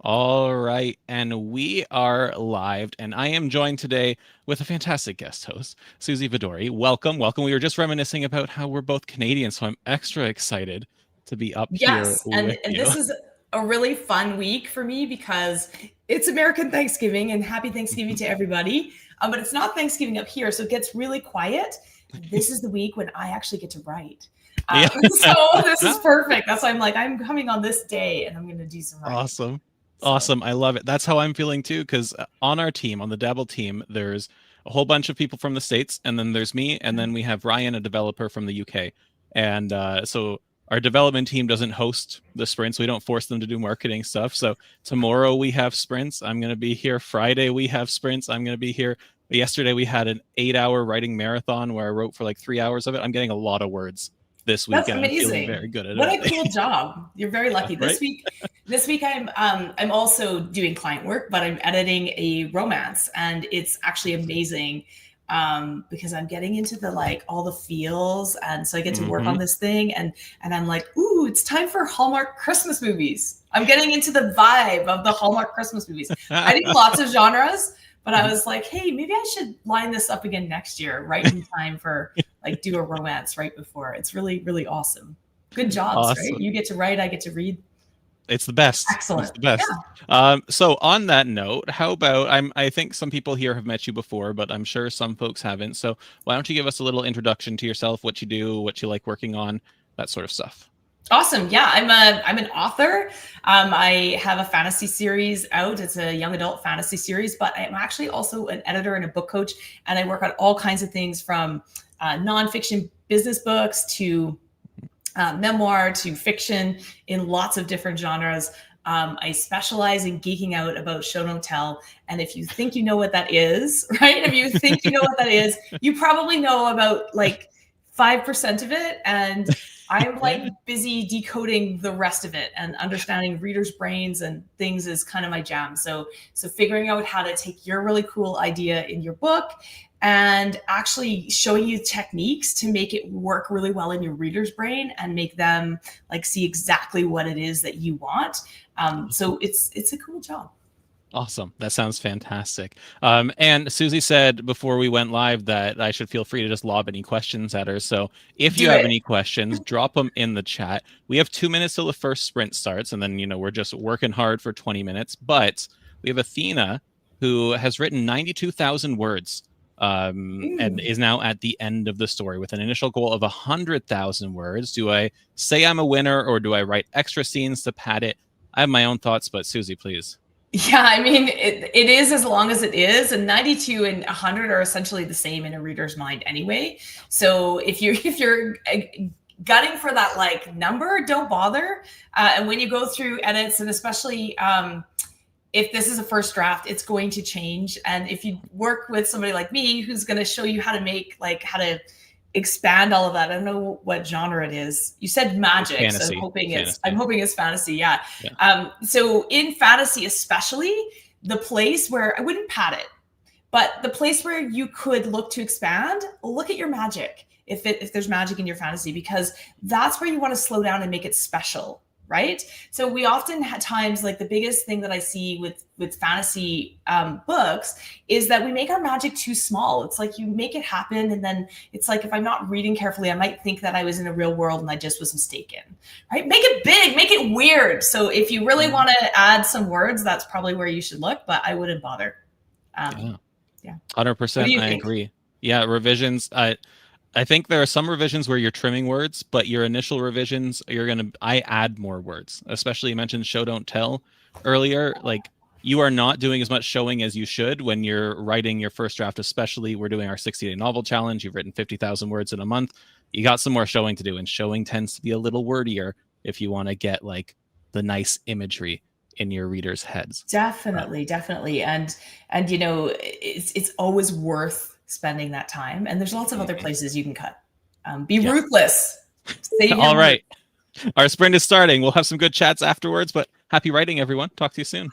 All right, and we are live, and I am joined today with a fantastic guest host, Susie Vidori. Welcome, welcome. We were just reminiscing about how we're both Canadian, so I'm extra excited to be up here Yes, with and you. this is a really fun week for me because it's American Thanksgiving and happy Thanksgiving to everybody. But it's not Thanksgiving up here, so it gets really quiet. This is the week when I actually get to write. Yeah. So this is perfect. That's why I'm like, I'm coming on this day and I'm going to do some writing. Awesome. So Awesome. I love it. That's how I'm feeling too, because on our team, on the Dabble team, there's a whole bunch of people from the States, and then there's me, and then we have Ryan, a developer from the UK. And so our development team doesn't host the sprints. We don't force them to do marketing stuff. So tomorrow we have sprints. I'm going to be here. Friday we have sprints. I'm going to be here. Yesterday we had an 8-hour writing marathon where I wrote for like 3 hours of it. I'm getting a lot of words this week, that's and I'm feeling very amazing. good at What a it. cool job. You're very lucky. Right? This week I'm also doing client work, but I'm editing a romance and it's actually amazing because I'm getting into the like all the feels and so I get to work Mm-hmm. on this thing and I'm like, ooh, it's time for Hallmark Christmas movies. I'm getting into the vibe of the Hallmark Christmas movies. I do lots of genres, but I was like, hey, maybe I should line this up again next year, right in time for like do a romance right before. It's really, really awesome. Good jobs, right? Awesome. You get to write, I get to read. It's the best. It's Excellent. the Yeah. best. So on that note, how about I think some people here have met you before, but I'm sure some folks haven't. So why don't you give us a little introduction to yourself, what you do, what you like working on, that sort of stuff. Awesome. Yeah, I'm an author. I have a fantasy series out. It's a young adult fantasy series, but I'm actually also an editor and a book coach, and I work on all kinds of things from nonfiction business books to memoir to fiction in lots of different genres. I specialize in geeking out about show don't tell. And if you think you know what that is, right? If you think you know what that is, you probably know about like 5% of it. And I'm like busy decoding the rest of it and understanding readers' brains and things is kind of my jam. So figuring out how to take your really cool idea in your book and actually showing you techniques to make it work really well in your reader's brain and make them like see exactly what it is that you want. So it's a cool job. Awesome. That sounds fantastic. And Susie said before we went live that I should feel free to just lob any questions at her. So if you Do have it. any questions, drop them in the chat. We have 2 minutes till the first sprint starts, and then we're just working hard for 20 minutes. But we have Athena, who has written 92,000 words, and Ooh. is now at the end of the story with an initial goal of 100,000 words. Do I say I'm a winner, or do I write extra scenes to pad it? I have my own thoughts, but Susie, please. Yeah, I mean, it is as long as it is, and 92 and 100 are essentially the same in a reader's mind anyway. So if you're gutting for that like number, don't bother. And when you go through edits, and especially if this is a first draft, it's going to change. And if you work with somebody like me who's going to show you how to make like how to expand all of that. I don't know what genre it is. You said magic, so Fantasy. I'm Fantasy. hoping it's fantasy. Yeah. Yeah. So in fantasy, especially the place where I wouldn't pad it, but the place where you could look to expand, look at your magic. If there's magic in your fantasy, because that's where you want to slow down and make it special, right? So we often at times like the biggest thing that I see with fantasy books is that we make our magic too small. It's like you make it happen, and then it's like if I'm not reading carefully, I might think that I was in a real world and I just was mistaken, right? Make it big, make it weird. So if you really want to add some words, that's probably where you should look, but I wouldn't bother. Yeah. Yeah. What do 100%. you I think? agree. Yeah, revisions. I think there are some revisions where you're trimming words, but your initial revisions, I add more words. Especially you mentioned show don't tell earlier. Like you are not doing as much showing as you should when you're writing your first draft, especially we're doing our 60-day novel challenge. You've written 50,000 words in a month. You got some more showing to do, and showing tends to be a little wordier if you want to get like the nice imagery in your readers' heads. Definitely, definitely. And it's always worth spending that time. And there's lots of other Mhm. places you can cut. Be Yeah. ruthless. Save your All words. right. Our sprint is starting. We'll have some good chats afterwards, but happy writing, everyone. Talk to you soon.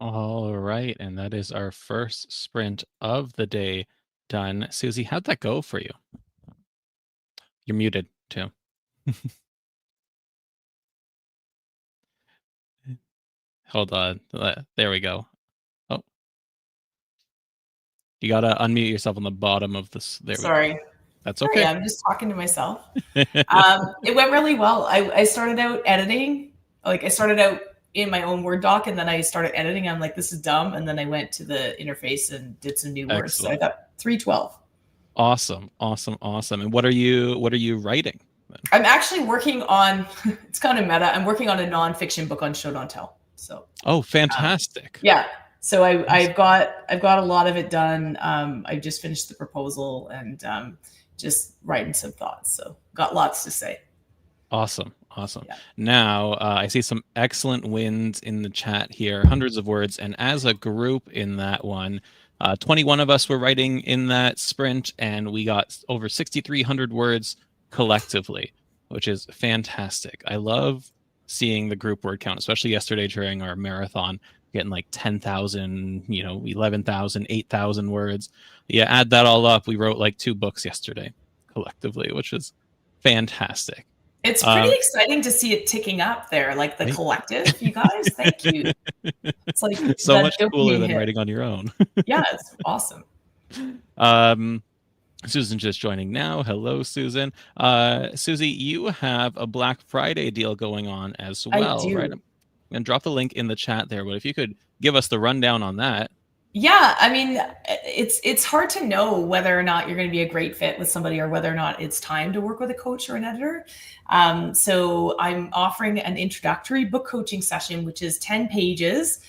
All right, and that is our first sprint of the day done. Susie, how'd that go for you? You're muted too. Hold on. There we go. Oh, you gotta unmute yourself on the bottom of this. There we go. Sorry. That's Sorry, okay. I'm just talking to myself. It went really well. I started out editing. Like I started out in my own Word doc and then I started editing. I'm like, this is dumb. And then I went to the interface and did some new words. So I Excellent. got 312. Awesome. And what are you writing then? I'm actually working on, it's kind of meta. I'm working on a nonfiction book on show don't tell. So Oh, fantastic. yeah. So I've got a lot of it done. I just finished the proposal and just writing some thoughts. So got lots to say. Awesome. Yeah. Now, I see some excellent wins in the chat here, hundreds of words. And as a group in that one, 21 of us were writing in that sprint, and we got over 6,300 words collectively, which is fantastic. I love seeing the group word count, especially yesterday during our marathon, getting like 10,000, 11,000, 8,000 words. Yeah, add that all up. We wrote like 2 books yesterday collectively, which is fantastic. It's pretty exciting to see it ticking up there, like the Right? collective. You guys, thank you. It's like So that much cooler dopamine than hit. writing on your own. Yeah, it's awesome. Susan just joining now. Hello, Susan. Susie, you have a Black Friday deal going on as I well, right? do. And drop the link in the chat there, but if you could give us the rundown on that. Yeah, I mean, it's hard to know whether or not you're going to be a great fit with somebody or whether or not it's time to work with a coach or an editor. So I'm offering an introductory book coaching session, which is 10 pages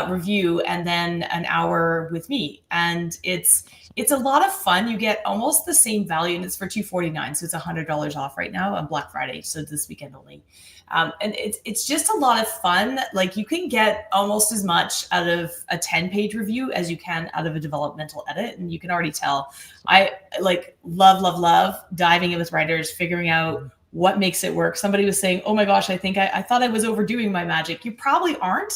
review and then an hour with me. And it's a lot of fun. You get almost the same value, and it's for $249, so it's $100 off right now on Black Friday, so this weekend only. And it's just a lot of fun. Like you can get almost as much out of a 10-page review as you can out of a developmental edit. And you can already tell I like love diving in with writers, figuring out what makes it work. Somebody was saying, oh my gosh, I thought I was overdoing my magic. You probably aren't.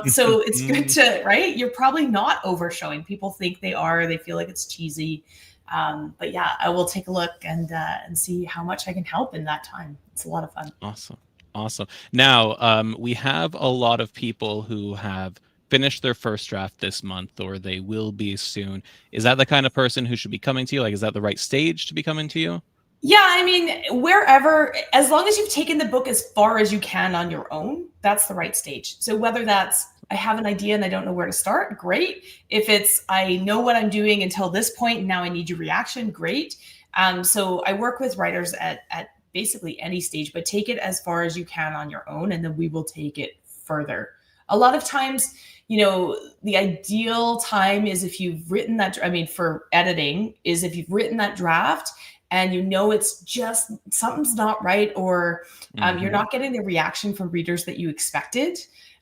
So it's good to, right? You're probably not overshowing. People think they are, they feel like it's cheesy. But yeah, I will take a look and see how much I can help in that time. It's a lot of fun. Awesome. Now, we have a lot of people who have finished their first draft this month, or they will be soon. Is that the kind of person who should be coming to you? Like, is that the right stage to be coming to you? Yeah, I mean, wherever, as long as you've taken the book as far as you can on your own, that's the right stage. So whether that's, I have an idea and I don't know where to start, great. If it's, I know what I'm doing until this point and now I need your reaction, great. So I work with writers at basically any stage, but take it as far as you can on your own, and then we will take it further. A lot of times, the ideal time is if you've written that, I mean, for editing, is if you've written that draft and it's just something's not right, or you're not getting the reaction from readers that you expected.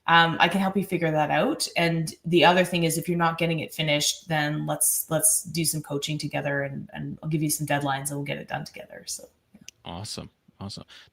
I can help you figure that out. And the other thing is, if you're not getting it finished, then let's do some coaching together, and I'll give you some deadlines and we'll get it done together. So Awesome.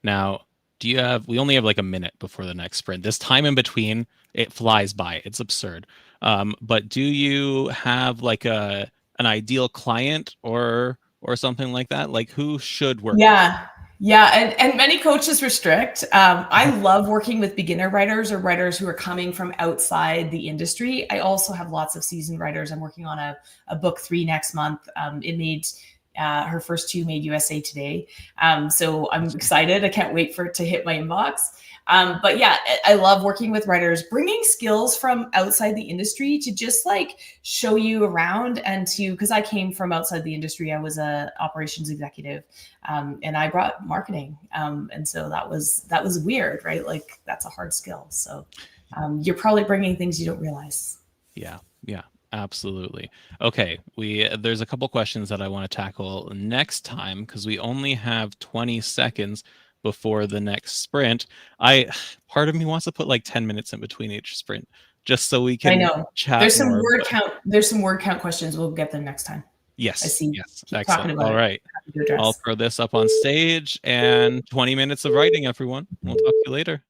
Now, we only have like a minute before the next sprint. This time in between, it flies by. It's absurd. But do you have like an ideal client or something like that? Like who should work? Yeah. And many coaches restrict. I love working with beginner writers or writers who are coming from outside the industry. I also have lots of seasoned writers. I'm working on a book 3 next month. It made her first 2 made USA Today. So I'm excited. I can't wait for it to hit my inbox. But yeah, I love working with writers, bringing skills from outside the industry to just like show you around, and because I came from outside the industry, I was a operations executive, and I brought marketing. And so that was weird, right? Like that's a hard skill. So you're probably bringing things you don't realize. Yeah. Absolutely. Okay, there's a couple questions that I want to tackle next time because we only have 20 seconds before the next sprint. Part of me wants to put like 10 minutes in between each sprint just so we can chat There's some more, word count. There's some word count questions. We'll get them next time. Yes. I see. Yes. Keep Excellent. talking about All right. I'll throw this up on stage, and 20 minutes of writing, everyone. We'll talk to you later.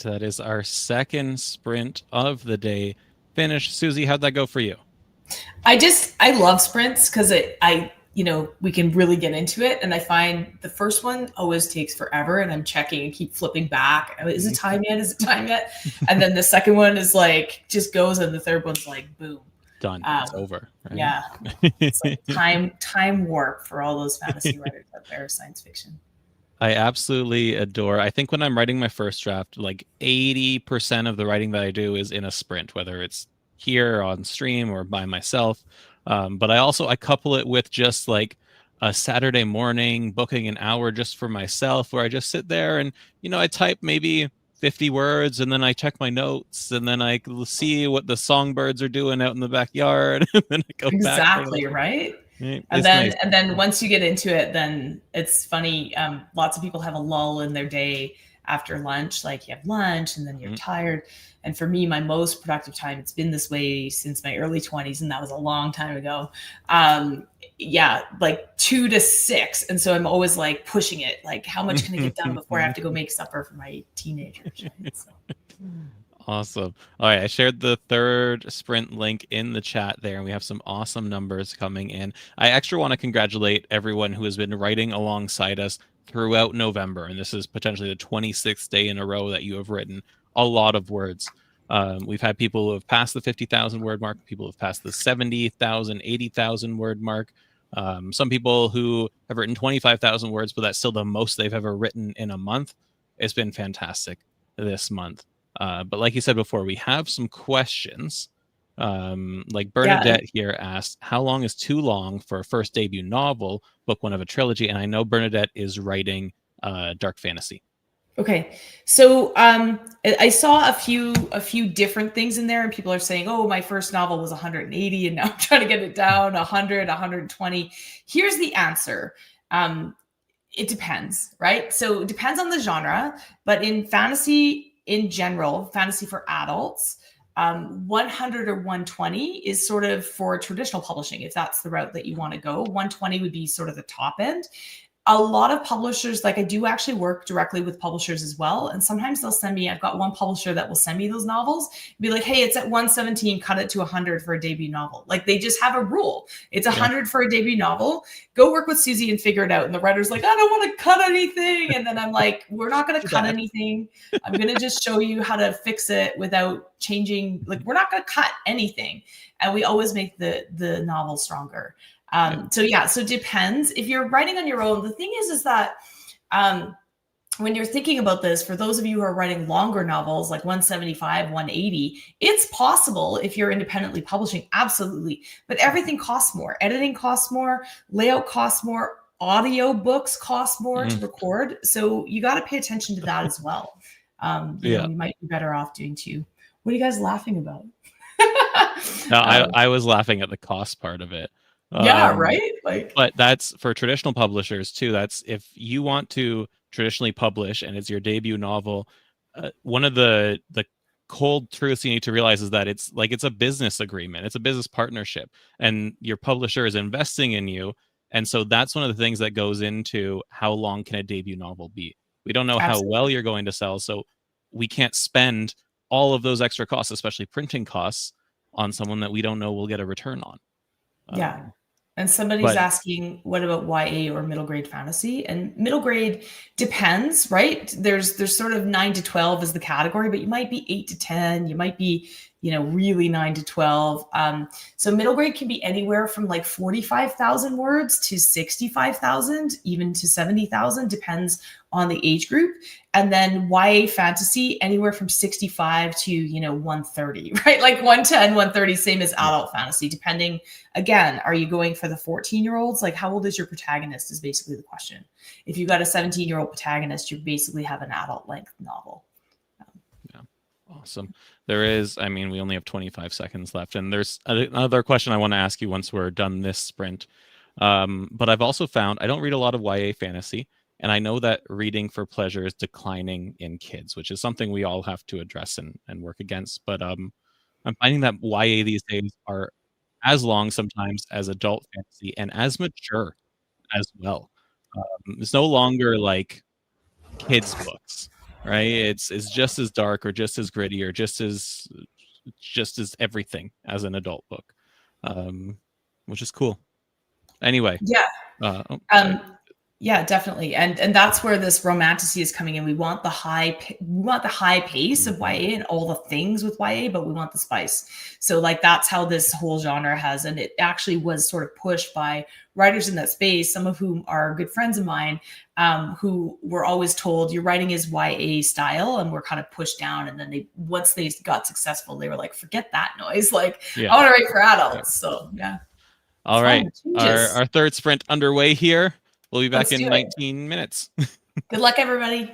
That is our second sprint of the day finished. Susie, how'd that go for you? I love sprints because we can really get into it. And I find the first one always takes forever and I'm checking and keep flipping back. Is it time yet? Is it time yet? And then the second one is like, just goes. And the third one's like, boom. Done. It's over. Right? Yeah. It's like time warp for all those fantasy writers out there, science fiction. I absolutely adore. I think when I'm writing my first draft, like 80% of the writing that I do is in a sprint, whether it's here on stream or by myself. But I couple it with just like a Saturday morning, booking an hour just for myself, where I just sit there and I type maybe 50 words, and then I check my notes, and then I see what the songbirds are doing out in the backyard, and then I go back. Exactly, right? Right? And then once you get into it, then it's funny. Lots of people have a lull in their day after lunch. Like you have lunch and then you're tired. And for me, my most productive time, it's been this way since my early 20s, and that was a long time ago. Like 2 to 6. And so I'm always like pushing it. Like, how much can I get done before I have to go make supper for my teenagers? Right? So. Awesome. All right. I shared the third sprint link in the chat there, and we have some awesome numbers coming in. I extra want to congratulate everyone who has been writing alongside us throughout November. And this is potentially the 26th day in a row that you have written a lot of words. We've had people who have passed the 50,000 word mark, people who have passed the 70,000, 80,000 word mark. Some people who have written 25,000 words, but that's still the most they've ever written in a month. It's been fantastic this month. But like you said before, we have some questions. Like Bernadette here asked, how long is too long for a first debut novel, book one of a trilogy? And I know Bernadette is writing dark fantasy. Okay. So I saw a few different things in there, and people are saying, oh, my first novel was 180 and now I'm trying to get it down 100, 120. Here's the answer. It depends, right? So it depends on the genre, but in fantasy in general, fantasy for adults, 100 or 120 is sort of for traditional publishing. If that's the route that you want to go, 120 would be sort of the top end. A lot of publishers, like I do actually work directly with publishers as well. And sometimes they'll send me, I've got one publisher that will send me those novels, be like, hey, it's at 117, cut it to 100 for a debut novel. Like they just have a rule. It's 100 for a debut novel. Go work with Susie and figure it out. And the writer's like, I don't want to cut anything. And then I'm like, we're not going to cut anything. I'm going to just show you how to fix it without changing. Like we're not going to cut anything. And we always make the novel stronger. So it depends. If you're writing on your own, the thing is that when you're thinking about this, for those of you who are writing longer novels, like 175, 180, it's possible if you're independently publishing, absolutely. But everything costs more. Editing costs more, layout costs more, audio books cost more to record. So you got to pay attention to that as well. You might be better off doing two. What are you guys laughing about? No, I was laughing at the cost part of it. Right. But that's for traditional publishers too. That's if you want to traditionally publish and it's your debut novel. One of the cold truths you need to realize is that it's a business agreement. It's a business partnership, and your publisher is investing in you. And so that's one of the things that goes into how long can a debut novel be. We don't know how well you're going to sell, so we can't spend all of those extra costs, especially printing costs, on someone that we don't know will get a return on. And somebody's asking, what about YA or middle grade fantasy? And middle grade depends, right? There's sort of 9 to 12 is the category, but you might be 8 to 10. You might be, really 9 to 12. So middle grade can be anywhere from like 45,000 words to 65,000, even to 70,000, depends on the age group. And then YA fantasy, anywhere from 65 to, 130, right? Like 110, 130, same as adult fantasy, depending, again, are you going for the 14-year-olds? Like how old is your protagonist is basically the question. If you've got a 17-year-old protagonist, you basically have an adult length novel. Awesome. There is, we only have 25 seconds left, and there's another question I want to ask you once we're done this sprint. But I've also found I don't read a lot of YA fantasy, and I know that reading for pleasure is declining in kids, which is something we all have to address and work against. But I'm finding that YA these days are as long sometimes as adult fantasy and as mature as well. It's no longer like kids' books. right? It's just as dark or just as gritty or just as everything as an adult book, which is cool. Anyway, Yeah. sorry. Yeah, definitely. And that's where this romantasy is coming in. We want the high pace of YA and all the things with YA, but we want the spice. So like that's how this whole genre has, and it actually was sort of pushed by writers in that space, some of whom are good friends of mine, who were always told your writing is YA style, and were kind of pushed down. And then once they got successful, they were like, forget that noise. Like Yeah. I want to write for adults. So yeah. All right. Changes. Our third sprint underway here. We'll be back Let's do in it. 19 minutes. Good luck, everybody.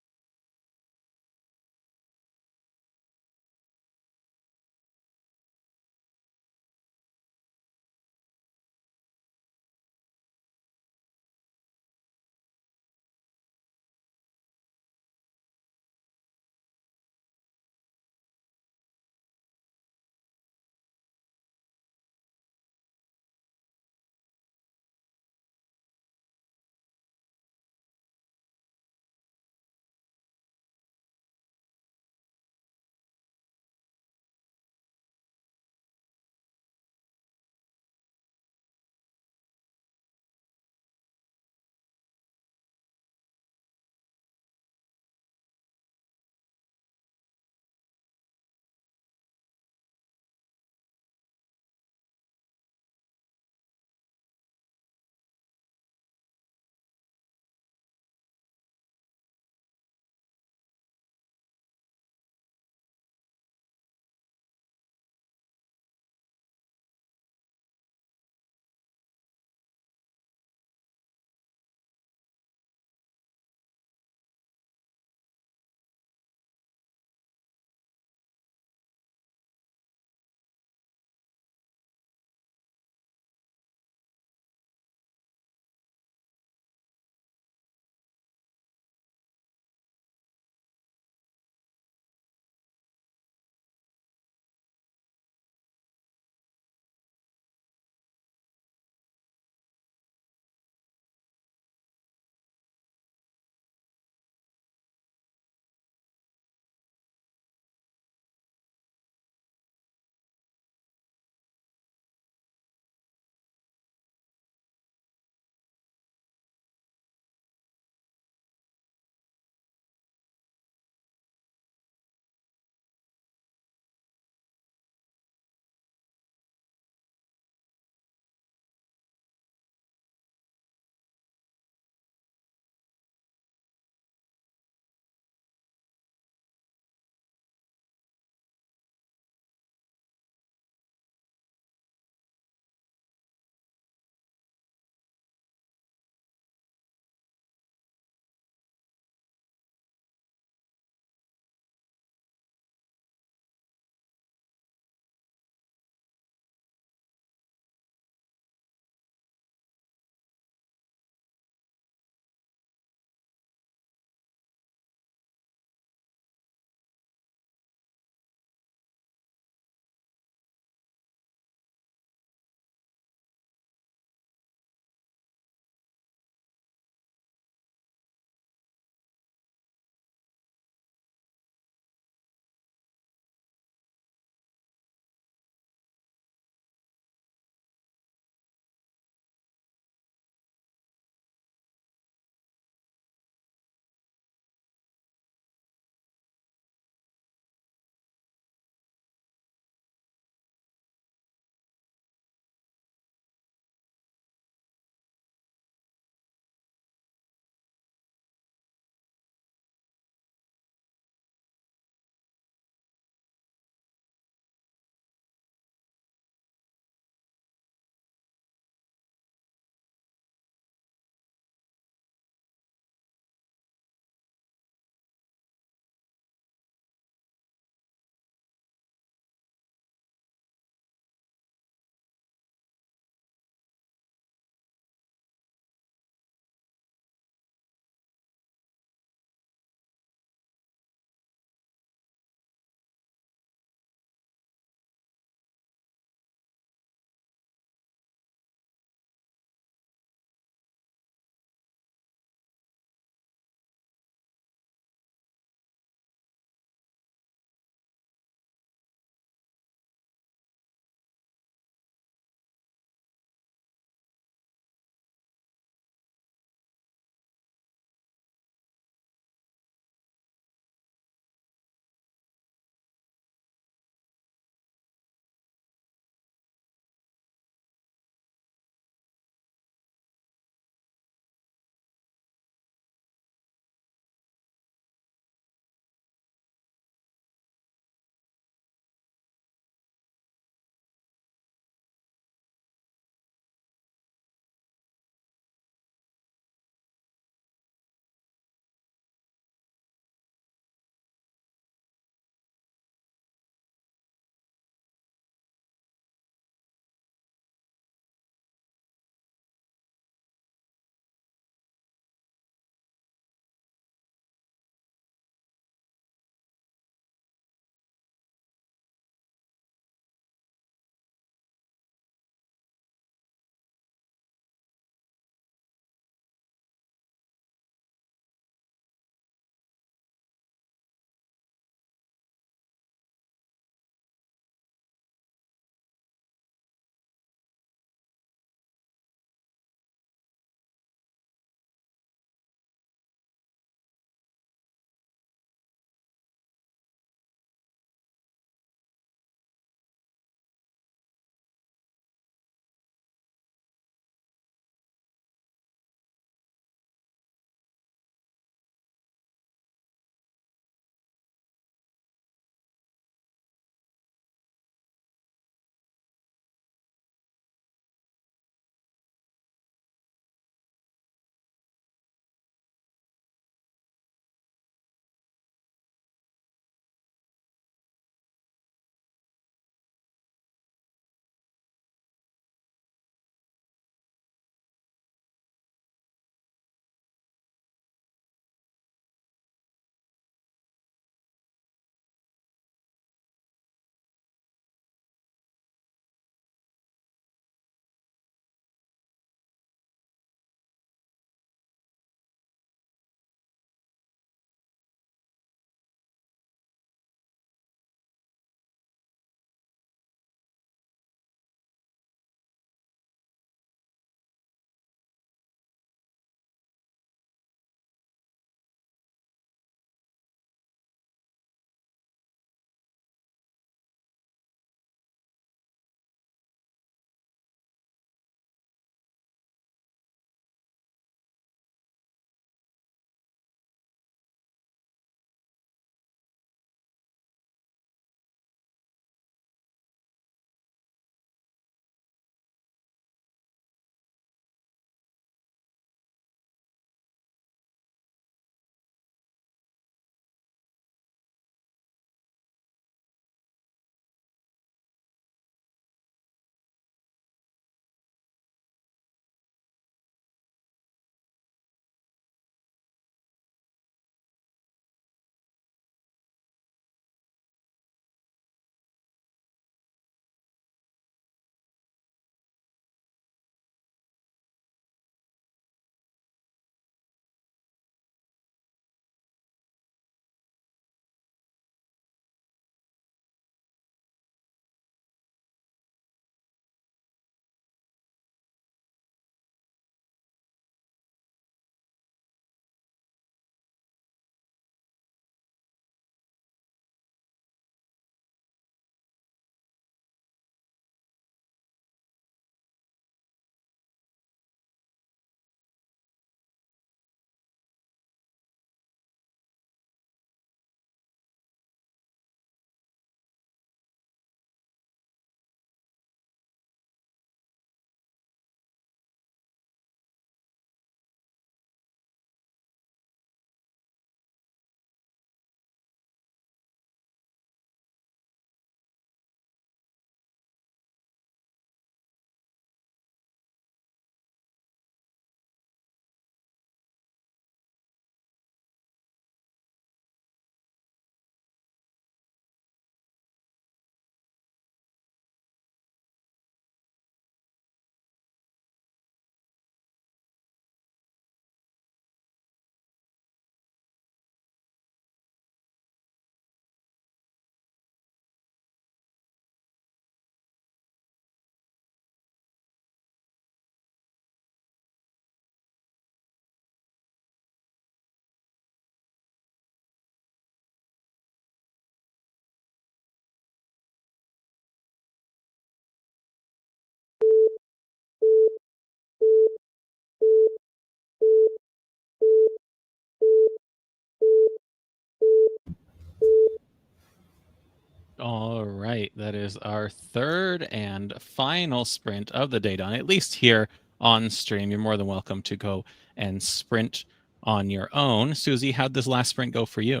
All right, that is our third and final sprint of the day done, at least here on stream. You're more than welcome to go and sprint on your own. Susie, how'd this last sprint go for you?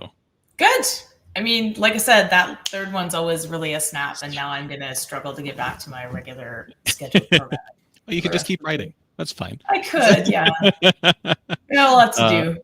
Good. I mean, like I said, that third one's always really a snap, and now I'm gonna struggle to get back to my regular scheduled program. Well, you could just keep writing. That's fine. I could, yeah. I got a lot to do.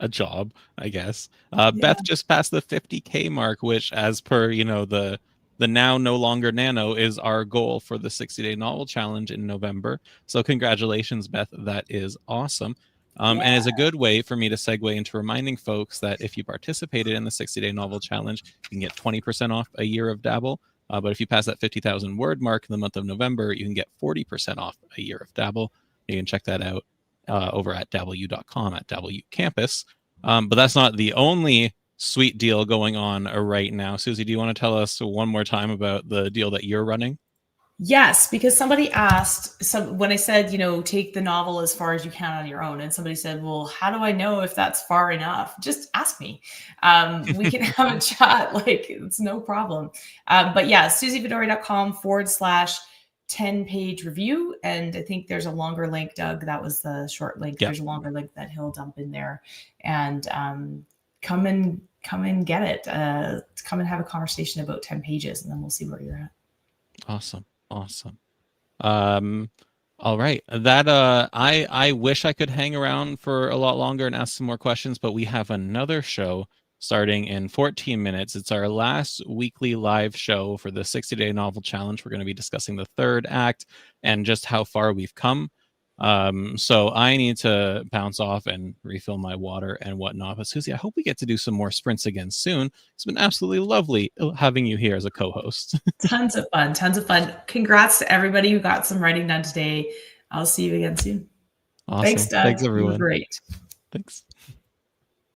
A job, I guess. Beth just passed the 50K mark, which, as per the now no longer nano, is our goal for the 60-day novel challenge in November. So congratulations, Beth. That is awesome. And is a good way for me to segue into reminding folks that if you participated in the 60-day novel challenge, you can get 20% off a year of Dabble. But if you pass that 50,000 word mark in the month of November, you can get 40% off a year of Dabble. You can check that out over at dabbleu.com at Dabbleu Campus. But that's not the only sweet deal going on right now. Susie, do you want to tell us one more time about the deal that you're running? Yes, because somebody asked, when I said, take the novel as far as you can on your own, and somebody said, well, how do I know if that's far enough? Just ask me. We can have a chat. Like, it's no problem. But yeah, susievidori.com/10-page review. And I think there's a longer link, Doug. That was the short link. Yep. There's a longer link that he'll dump in there. And come and get it. Come and have a conversation about 10 pages, and then we'll see where you're at. Awesome. All right, that I wish I could hang around for a lot longer and ask some more questions, but we have another show starting in 14 minutes. It's our last weekly live show for the 60-day novel challenge. We're going to be discussing the third act and just how far we've come. So I need to bounce off and refill my water and whatnot. But Susie, I hope we get to do some more sprints again soon. It's been absolutely lovely having you here as a co-host. Tons of fun. Congrats to everybody who got some writing done today. I'll see you again soon. Awesome. Thanks, Doug. Thanks, everyone. Great. Thanks.